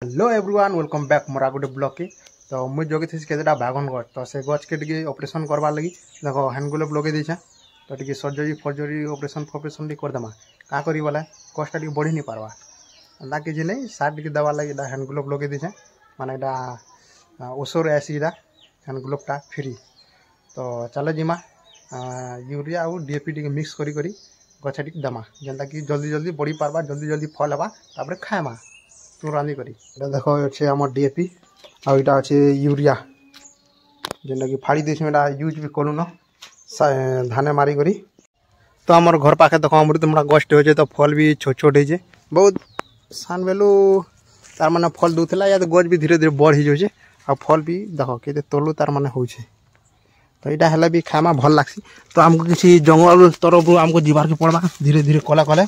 Hello everyone welcome back मोरा गोटे blog के। तो मुझे जगह थी केतेटा बैगन गछ तो से गछ के टी ऑपरेशन करवार लगी देखो हैंड ग्लोव लगे देछे तो टी सर्जरी ऑपरेशन करदेमा का करी बोले कष्ट टी बढ़ी नहीं पार्बा ना कि नहीं सार टी दवा लगी हैंड ग्लोव लगे देछे माने ओसर आसी हैंड ग्लोवटा फ्री। तो चलो जिमा यूरिया और डीएपी टी मिक्स करी गछ टी देमा जेनता कि जल्दी जल्दी बढ़ी पार्बा जल्दी फल हवा तापर खाएमा तू रांधि करी देखो अच्छे आम डीएपी आटा अच्छे यूरिया जेनटा कि फाड़ी देछ यूज भी करूँ धाने मारी करी। तो आम घर पाखे देख अमृतभंडा गछटे हो तो फल भी छोट छोट हो बहुत सान बेलू तार माने फल दूला या तो गछ भी धीरे धीरे बढ़ ही जाए आ फल भी देख के तलू तार माने हो तो यहाँ हेल्ला भी खामा भल लग्सी। तो आमको किसी जंगल तरफ आमको जीवार के पड़वा धीरे धीरे कले कले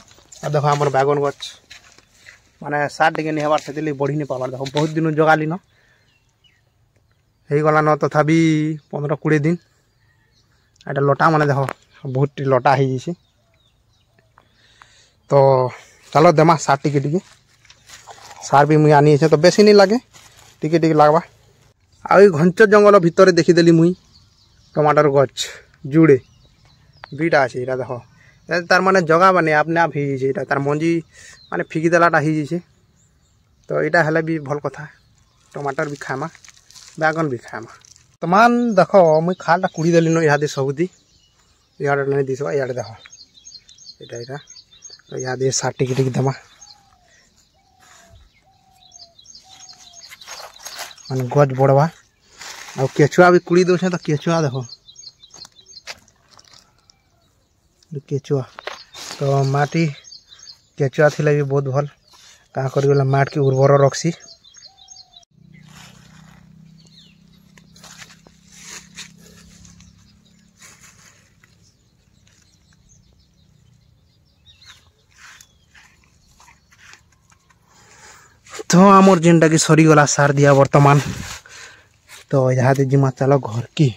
देख आम बैगन गछ माने सार टे नहीं हबार से बढ़ी नहीं पार्बार देख बहुत दिन जगाली न गला न तथापि 15-20 दिन एटा लटा माने देख बहुत लटा हो जाए। तो चलो देमा सार टिके सार भी मुई आनी तो बेसी नहीं लगे टिके लगवा आ घंच जंगल भितर देखीदेली मुई टमाटर गछ जुड़े दुईटा अच्छे यहाँ देख तार माने जगह बने अपने आप हो जाए तार मंजी माने फिकी देलाटा हो जाए तो यहाँ हेल्ला भी भल कथा टमाटर भी खाएमा बैगन भी खाएमा। तो मान देख मुई खालटा कुड़ी देली न इहादे सबुदी इे नहीं दिस इे देख यहाँ तो इहादे सार टिके देमा माने गछ बढ़वा आ केचुआ भी कुड़ी दे तो केचुआ देख केचुआ तो माटी केचुआ थिला भी बहुत भल का कर माट के उर्वर रखसी। तो आमर जेनटा कि सरीगला सार दिया वर्तमान तो यहाँ जिमा चलो घर की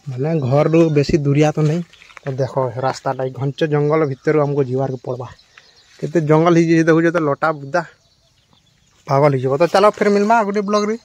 माने घर रू बेसी दूरिया तो नहीं तो देखो रास्ताटा घंच जंगल भितर आमको जीवार के पड़वा केते जंगल ही देखो तो लटा बुदा पागल हो। तो चलो फिर मिलमा गोटे ब्लॉग रे।